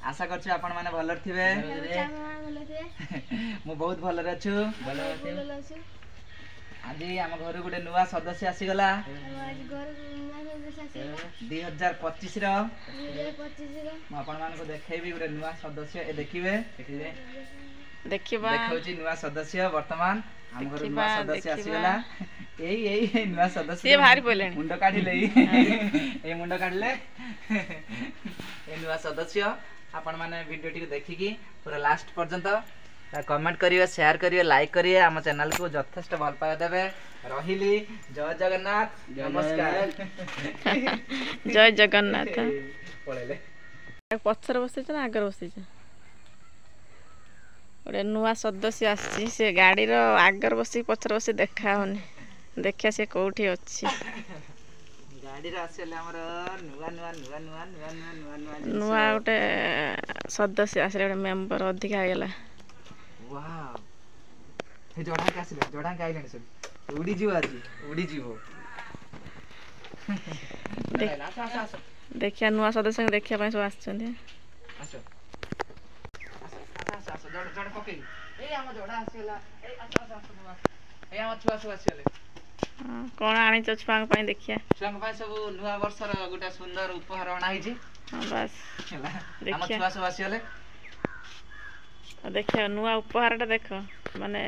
आशा करछु आपण माने भलर थिबे मु बहुत भलर अछु आज आम घर गोटे नुआ सदस्य आसी गला 2025 रो मु आपण मान को देखेबी गोटे नुआ सदस्य ए देखिबे देखिबा देखौची नुआ सदस्य वर्तमान आम घर नुआ सदस्य आसी गला एई नुआ सदस्य से भारी बोलेनी मुंडो काढी लेई ए मुंडो काढले ए नुआ सदस्य आपण माने वीडियो टी देखिकी पूरा लास्ट पर्यंत कमेंट करिए शेयर करिए लाइक करिए आम चैनल को यथेष्ट भल पाए देबे रहिली जय जगन्नाथ नमस्कार जय जगन्नाथ पळेले पछर बसै छ ना आगर बसै छ ओरे नुआ सदस्य आसी से गाड़ी रो आगर बसी पछर बसी देखा होनी देखिया से कोठी अछि गाड़ी रे आसेले हमर नुआ नुआ नुआ नुआ नुआ नुआ नुआ नुआ ओटे सदस्य आसे ओटे मेंबर अधिक आ गेला वाओ हे जोडा के आसिले जोडा के आइले सब उडी जीव आज उडी जीव देखिया नुआ सदस्य देखिया पय सब आछन आसो आसो जोडा जोडा पके ए हम जोडा आसेला ए आसो आसो आसो ए हम छुआ छुआ आसेले कोन आनी छ छुआंग पय देखिया छुआंग पय सब नुआ वर्षर गुटा सुंदर उपहार अणा हिजी हां बस हम देखिया छुआ सब आसेले देखियो नुआ उपहारटा देख माने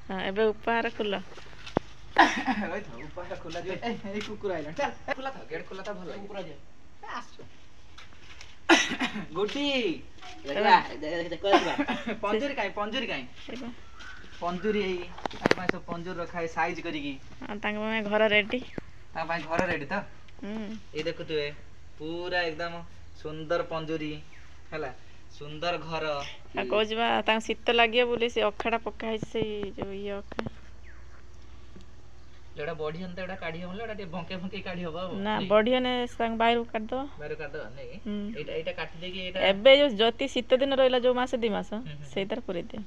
हां एबे उपहार खुल ओइ त उपहार खुला जे ए कुकुर आइला चल खुला था गेट खुला था भल कुकुर जे आसो गुटी पंजूरी काई पंजूरी ताक सब पंजूर रखा है साइज करी की ताक में घर रेडी ताक में घर रेडी त ए देखु तू पूरा एकदम सुंदर पंजूरी हला सुंदर घर आ कोजबा ताक शीत लागियो बोले से अखाडा पक्का है से जो ये अखा जेडा बॉडी हनते एडा काढी हमले एडा भंके भंके काढी होबा ना बॉडी ने संग बाहर काट दो नहीं एटा एटा काटी देगी एटा एबे जो ज्योति शीत दिन रहला जो मास 2 मास सेई तर पुरे दे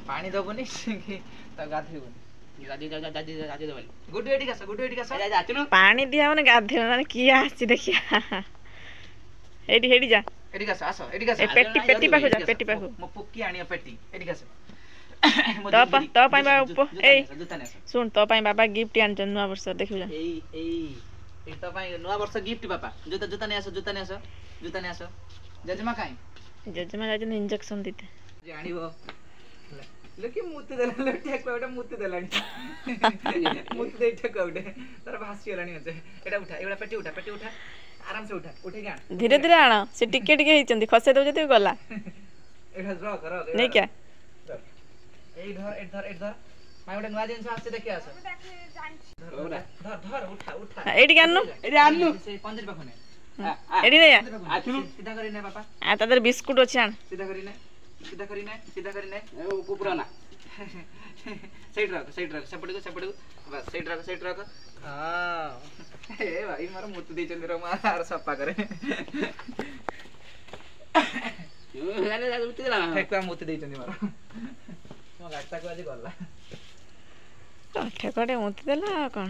पानी दबनी कि त गाथेबनी गादी दबली गुड एडी का जा पानी दिया ने गाधे माने की आछि देखिया एडी हेडी जा एडी का आसो एडी का पेटी पाखो जा पेटी पाखो मो पुक्की आनियो पेटी एडी का तो पाई बाबा ए सुन तो पाई बाबा गिफ्ट आन नुआ वर्ष देखियो जा ए तो पाई नुआ वर्ष गिफ्ट बाबा जूता ने आसो जजमा काई जजमा जाजन इंजेक्शन दीते जानिबो लेकि मुते देला लटिया कोडा मुते देलानी मुते देठा कोडे तार भासी गेलानी होते एटा उठा एबा पेटी उठा आराम से उठे के धीरे धीरे आना से टिके टिके हिचंदी खसे दो जति गला एटा ड्रॉ करो नहीं क्या ए धर माय ओडे नुआ जिंस आसे देखि आसो धर उठा एडी आन्नु से पंजर पखने एडी ने सीधा करी ने पापा आ तादर बिस्कुट अछि आन सीधा करी ने ए पुराना साइड रख सेपड़ को बस साइड रख हां ए भाई मार मुत दे चंद्र मार सप्पा करे यो गाले मुत देला फेकवा मुत दे चंद्र मार मो गाटा को आज गल्ला ठेकड़े मुत देला कोन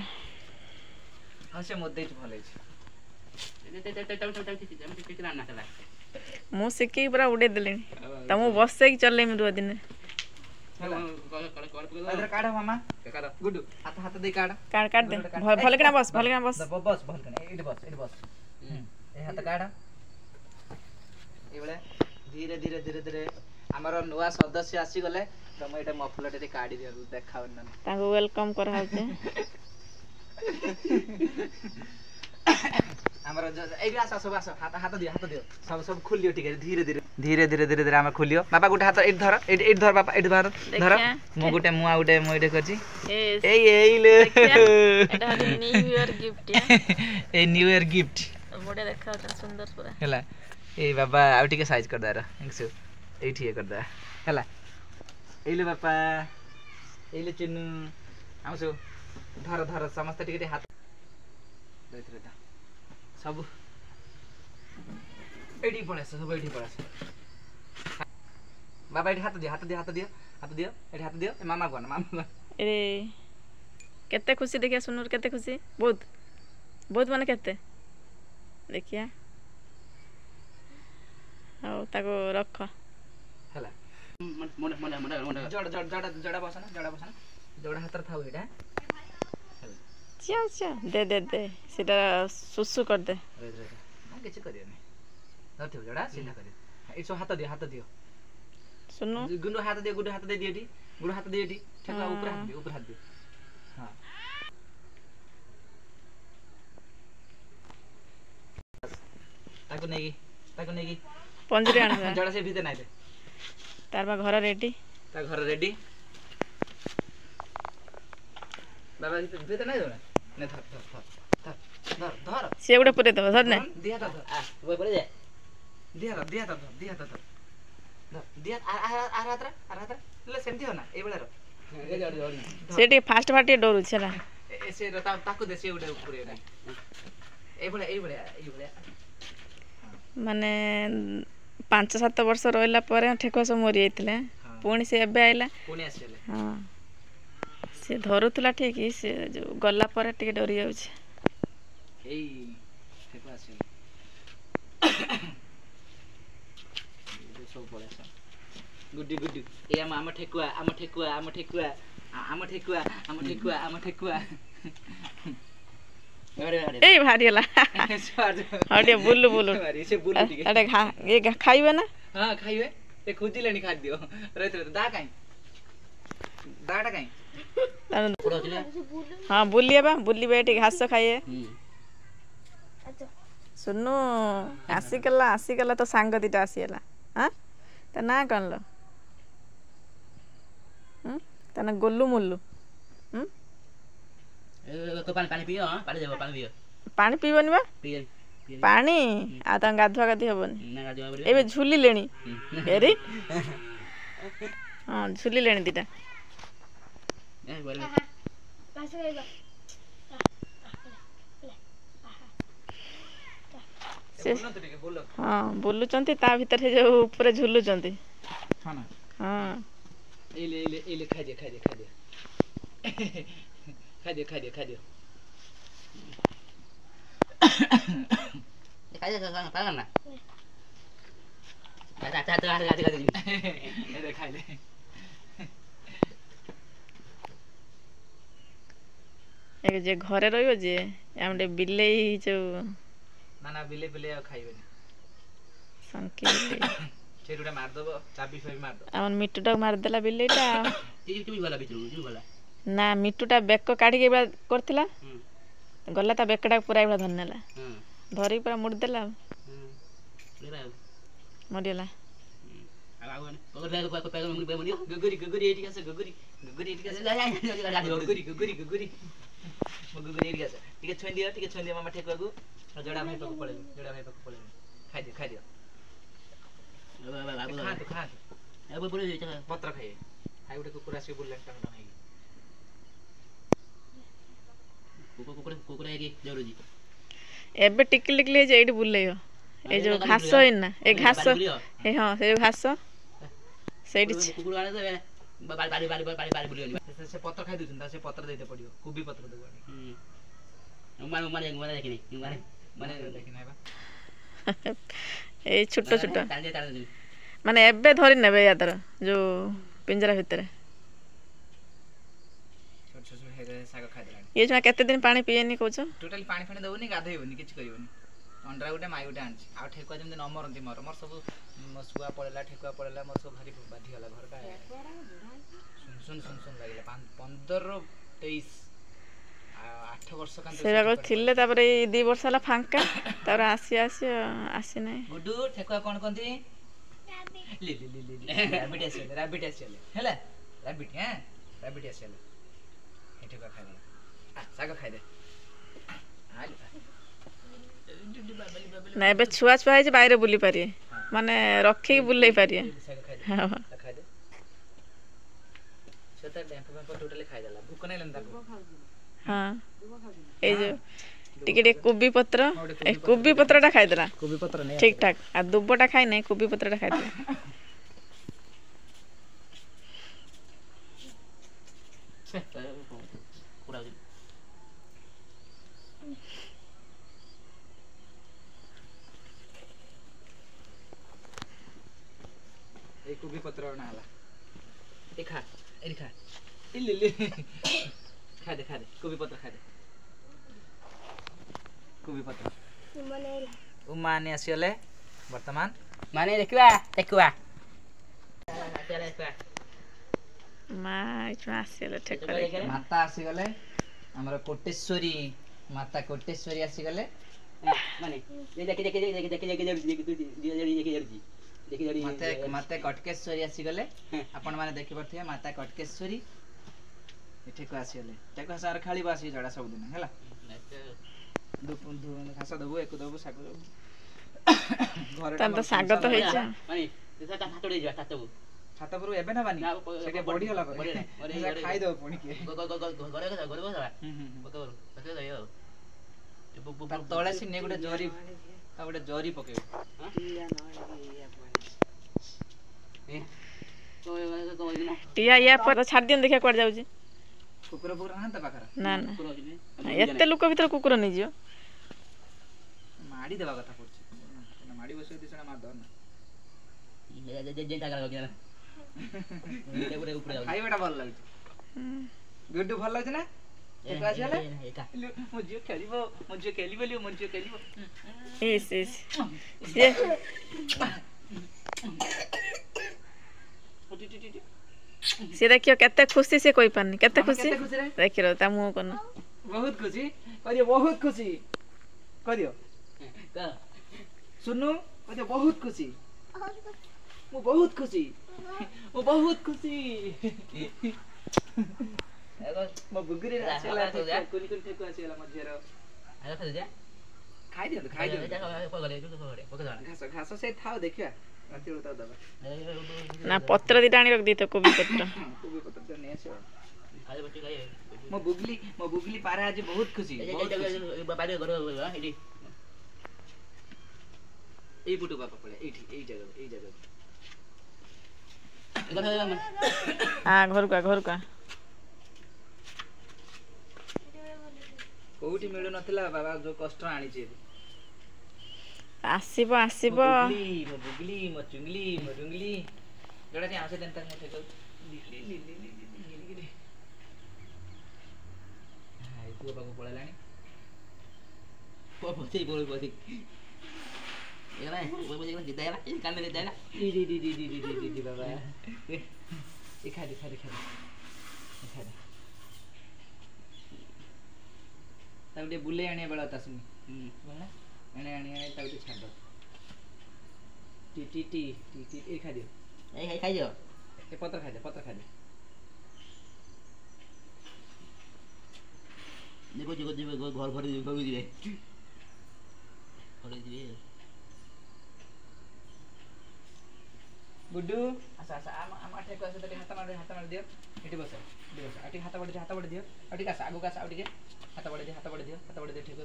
हां से मुत दे भले छी मु सिक्की पूरा उड़े देले त मु बसे की चले मिरु दिन इधर काढ मामा काढ गुडू हाथ दे काढ दे भले केना बस भले भल केना एडी बस ए हाथ काढ एबले धीरे हमर नुवा सदस्य आसी गले त म एटा मफलटे काढी दे देखाव न ताको वेलकम कर हाउते हमर ए भी आसा सब आसा हाथ दियो सब खुलियो ठीक है धीरे हम खुलियो बाबा गुटे हाथ एट धर बाबा एट धर मो गुटे मुआ गुटे मोइडे करची ए ले एटा new year gift a new year gift बडे देखा सुंदर पूरा हला ए बाबा आउ टिके साइज कर दारा इंसु एठी कर दा हला ए ले बाबा ए ले चिन्नु आउसु धर समस्त टिके हाथ देत सब एडी पड़े सब एडी पड़े बाबा एडी हाथ दियो एडी हाथ दियो मामा को ए केते खुशी देखिया सुनूर केते खुशी बहुत माने केते ଦେଖିଆ ହଉ ତାକୁ ରଖ ହେଲା ଜଡ଼ା ବସନା ଜଡ଼ା ହାତରେ ଥାଉ ଏଇଟା ଚିଆ ଚିଆ ଦେ ସେଟା ସୁସୁ କରିଦେ କିଛି କରିବନି ଧରିଥିବ ଜଡ଼ା ସିଧା କରିବ ଏଇ ସବୁ ହାତ ଦିଅ ଶୁଣୁ ଗୁଣ୍ଡ ହାତ ଦିଅ ଏଠି ଗୁଡ଼ ହାତ ଦିଅ ଏଠି ଠେକୁଆ ଉପରେ ହାତ ଦିଅ ହଁ ତାକୁ ନେଇକି ପଞ୍ଜୁରୀ ଆଣ ଜଡ଼ା ସେ ଭିତରେ ନାଇଁ ତାର ବା ଘର ରେଡି ତା ଘର ରେଡି ବାବା ଭିତରେ ନାଇଁ ଜଣା ନେ ଧର ସେ ଗୋଟେ ପୁରେଇ ଦେବ ଧର ନା ଦିହା ଧର ସେମିତି ହନା ଏଇଭଳିଆ ସେ ଟିକେ ଫାଷ୍ଟ ଟିକେ ଡରୁଛି ହେଲା ସେ ତାକୁ ଦେ ସେ ଗୋଟେ ଉପରେ ଏଇଭଳିଆ ମାନେ 5-7 ବର୍ଷ ରହିଲା ପରେ ଠେକୁଆ ସବୁ ମରି ଯାଇଥିଲେ ପୁଣି ସେ ଏବେ ଆଇଲା ପୁଣି ଆସିଲେ ହଁ ସେ ଧରୁଥିଲା ଠିକ ସେ ଯୋଉ ଗଲା ପରେ ଟିକେ ଡରି ଯାଉଛି ଏଇ ଠେକୁଆ ଆସିଲେ ସବୁ ପଳେଇ ଆସ ଗୁଡି ଏ ଆମ ଠେକୁଆ ଏଇ ଭାରି ହେଲା ଆଉ ଟିକେ ବୁଲୁ ଖାଇବେ ନା ହଁ ଖାଇବେ ସେ ଖୋଜିଲେଣି ଖାଦ୍ୟ ଦାଟା କାଇଁ ହଁ ବୁଲିବେ ଏଠି ଘାସ ଖାଇବେ ଶୁଣୁ ଆସିଗଲା ତ ସାଙ୍ଗ ଦିଟା ଆସିଗଲା ହଁ ତା ନାଁ କଣ ଲ ତା ନାଁ ଗୋଲୁ ମୁଲୁ ପାଣି ପିଇବନି ବା ପାଣି ଆଉ ତାଙ୍କ ଗାଧୁଆ ଗାଧି ହବନି ଏବେ ଝୁଲିଲେଣି ହଁ ଝୁଲିଲେଣି ଦିଟା ହଁ ବୁଲୁଛନ୍ତି ତା ଭିତରେ ଯୋଉ ଉପରେ ଝୁଲୁଛନ୍ତି ହଁ ଯେ ଘରେ ରହିବ ଯେ ଆମେ ଟିକେ ବିଲେଇ ଯୋଉ ନା ବିଲେଇ ଆଉ ଖାଇବେନି ଆମର ମିଟୁଟାକୁ ମାରିଦେଲା ବିଲେଇଟା ନା ମିଟୁଟା ବେକ କାଢିକି କରିଥିଲା ଗଲା ତା ବେକଟାକୁ ପୁରା ଏଇଭଳିଆ ଧରି ନେଲା ଧରିକି ପୁରା ମୁଡ଼ିଦେଲା ମରିଗଲା ଟିକେ ଛୁଇଁ ଦିଅ ମାମା ଠେକୁଆକୁ ଜଡ଼ା ଭାଇ ପାଖକୁ ପଳେଇବେ ଖାଇଦିଅ ପତ୍ର ଖାଇବେ ଆଉ ଗୋଟେ କୁକୁର ଆସିକି ବୁଲିଲାଣି ଟଙ୍ଗ ହେଇକି ଏବେ ଟିକିଲି ହେଇଛି ଏଇଠି ବୁଲେଇବ ଏଇ ଯୋଉ ଘାସ ହେଇନା ଏଇ ଘାସ ହଁ ସେ ଯୋଉ ଘାସ ସେଇଠି ସେ ପତ୍ର ଖାଇ ଦଉଛନ୍ତି ସେ ପତ୍ର ଦେଇତେ ପଡିବ କୋବି ପତ୍ର ଦେବ ଏଇ ଛୋଟ ମାନେ ଏବେ ଧରି ନେବେ ୟାଦର ଯୋଉ ପିଞ୍ଜରା ଭିତରେ ଇଏ ଛୁଆ କେତେ ଦିନ ପାଣି ପିଏନି କହୁଛ ଟୋଟାଲି ପାଣି ଦବନି ଗାଧେଇବନି କିଛି କରିବନି ଅଣ୍ଡା ଗୋଟେ ମାଇ ଗୋଟେ ଆଣିଛି ଆଉ ଠେକୁଆ ଯେମିତି ନ ମରନ୍ତି ମୋର ସବୁ ଶୁଆ ପଳେଇଲା ଠେକୁଆ ପଳେଇଲା ମୋର ସବୁ ଭାରି ବାଧିଗଲା ଘରଟା ଶୁନ ଲାଗିଲା 15-23 8 ବର୍ଷ ଥିଲେ ତାପରେ ଏଇ 2 ବର୍ଷ ହେଲା ଫାଙ୍କା ତାପରେ ଆସିନାହିଁ ଗୁଡୁ ଠେକୁଆ କଣ କହନ୍ତି ରାବିଟ ଆସିଲେ ହେଲା ରାବିଟ ଆସିଲେ ଠେକୁଆ ଖାଇଦେଲା ଶାଗ ଖାଇଦେ ନା ଏବେ ଛୁଆ ହେଇଛି বাইরে ବୁଲି ପାରିବେ ମାନେ ରଖିକି ବୁଲେଇ ପାରିବେ ହଁ ଏଇ ଯୋଉ ଟିକେ କୋବି ପତ୍ରଟା ଖାଇଦେଲା ଠିକ ଠାକ ଆଉ ଦୁବଟା ଖାଇ ନାହିଁ କୋବି ପତ୍ରଟା ଖାଇଦେଲା कोबी पत्र ना हला ए खा इल्ली खा दे कोबी पत्र खा दे कोबी पत्र उमा ने आसीले वर्तमान माने देखुआ आसिगले ठेकुआ माता आसीगले हमर कोटेश्वरी माता कोटेश्वरी आसीगले माने देखि माता कटकेश्वरी आसीगले आपण माने देखि परथिए माता कटकेश्वरी एठे को आसीगले टेको सार खाली बासी जडा सब दिन हैला घास दबो एको दबो साग दबो घर तन तो साग तो होई छ माने तेसा हाथ उड़े जा तातबो छाता पर एबे ना बानी सेके बॉडी होला पर खाई दो पुणी के तळे सिने गोटे जरी पके या पर छाड़ दियन देखिया कोड जाउची कुकुर पुकुर ना त पाखरा ना ना एते लोक भीतर कुकुर नै जियो माडी देबा कथा पड़छ माडी बसे दिसना मार दर ना जे जागा लगे खाई बेटा भल लागछ गुड्डू भल लागछ ना एक आछले मुझे खेलिबो इस से देखियो केते खुशी से कोई पानी केते खुशी देखिरो ता मुंह कोन बहुत खुशी करियो सुनु कहियो बहुत खुशी मु बहुत खुशी म बुगरी आसेला कुनी ठेको आसेला मझेरो आयो खा जा खाइ दियो घास से थाओ देखिया राती उता दबा ना पत्र दिटा आनी रख दी तो कोबी पत्र तो ने आसे म बुगली पारा आज बहुत खुशी बारे घर एडी ए बुटु बापा पळे एठी ए जगह घर का कोउठी मिलु नथिला बाबा जो कष्ट आनी छे आसीबो मो बुगली मो चुंगली जडा ती आसे देन तक मोठे को ली हाय को बाबू पळलानी पोती ये ना वो जिदा है इन कान में जिदा है ना दी बाबा ये खा दे ताउटे बुले आने बड़ा तसमी बोला आने ताउटे छाड़ दो टी ए खा दियो ए खाइ दियो ए पत्र खा दे देखो घर दिए गुड्डू आसा आम आठे को आसे तटे हाथ मार दियो एठी बस आटी हाथ बढ़ दियो आटी का आगु का आउटी के हाथ बढ़ दियो ठेको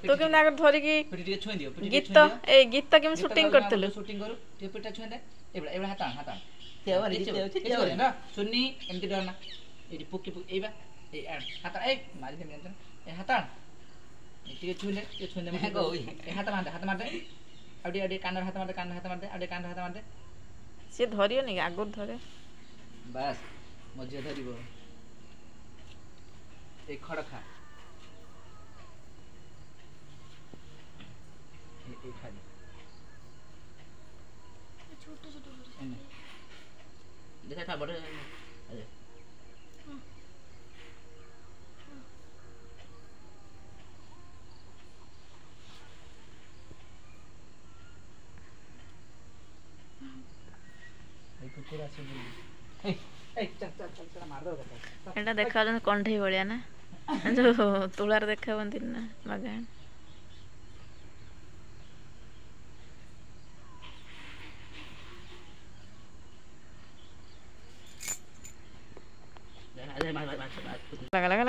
तो केम नागर धरि की पिटी के छोइ दियो गीत केम शूटिंग करतले शूटिंग करू ते पिटा छोइ दे एबड़ा हाथ ते वाली ना सुन्नी एमती डरना एठी पुकी एबा ए हाथ ए मारि दे मेंतन ए हाथ एठी छोइ दे मैं गो ए हाथ मार दे आउडी कान हाथ मार दे आउडी कान हाथ मार दे से धरियो नि आगुर धरे बस मजे धरिबो ए खड़ खा ए खा दे छोटे देखा था बड़े अरे कुकुरा से बोल चल मार दो एटा देखा कंठे भलिया ना जो तुलार देखा बंदी ना बागान लगा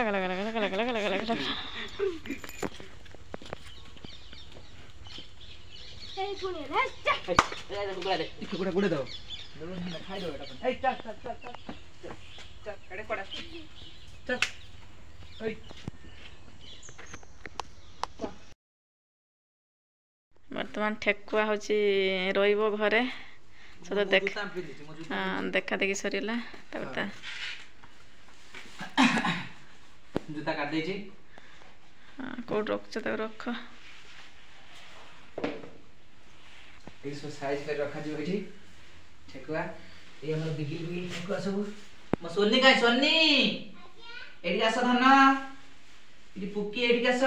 कुकुरा दो खाई दो बेटा ए चल एडे पड़ा चल ओई वर्तमान ठेकुआ होची रोइबो घरे ସତ ଦେଖା ହଁ ଦେଖା ଦେଖି ସରିଗଲା ତାପରେ ତା ଜୁତା କାଟି ଦେଇଛି ହଁ କୋଉଠି ରଖୁଛ ତାକୁ ରଖ ଏଇ ସବୁ ସାଇଜ କରି ରଖାଯିବ ଏଠି ଠେକୁଆ ଏଇ ଆମର ବିଗିଲ ବିଗିଲ ଠେକୁଆ ସବୁ ମୋ ସୋନି କାଇଁ ସୋନି ଏଠିକି ଆସ ଧନ ଏଠି ପୁକି ଏଠିକି ଆସ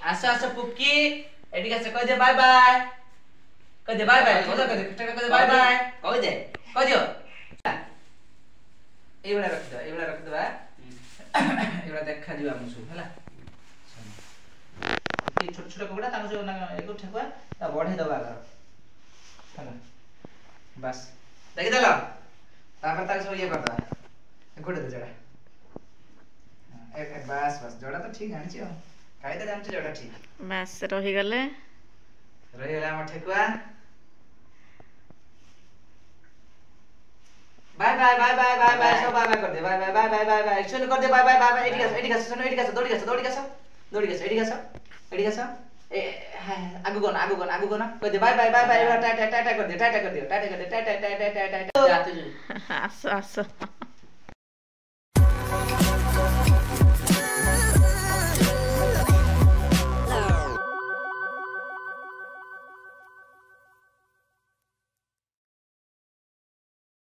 ଆସ ଆସ ପୁକି ଏଠିକି ଆସ କହିଦେ ବାଏ ବାଏ କହିଦେ ବାଏ ବାଏ କହିଦେ ବାଏ ବାଏ କହିଦେ କହିଦିଅ ଏଇଭଳିଆ ରଖିଦବା ଏଇଭଳିଆ ଦେଖାଯିବ ଆମ ସବୁ ହେଲା ଛୋଟ ଛୋଟ କୁକୁଡ଼ା ତାଙ୍କୁ ସବୁ ଏକୁ ଠେକୁଆ ତା ବଢେଇ ଦବା ଆଗର ହେଲା ବାସ୍ ଦେଖିଦେଲ ତାପରେ ତାକୁ ସବୁ ଇଏ କରିଦବା ଗୋଟେ ଦେ ଜଡ଼ା ବାସ୍ ବାସ୍ ଜଡ଼ା ତ ଠିକ ଜାଣିଛି ଆଉ କାଇଦା ଜାଣିଛି ଜଡ଼ା ଠିକ ବାସ୍ ରହିଗଲେ ଆମ ଠେକୁଆ bye bye bye bye bye bye सब बाय बाय कर दे bye bye bye bye bye bye सुन कर दे बाय बाय बाय बाय एडी का सुन एडी का दौड़ी का एडी का ए आगु कोन कर दे bye bye bye bye tata कर दे टाटा कर दे टाटा कर दे टाटा टाटा जाते आस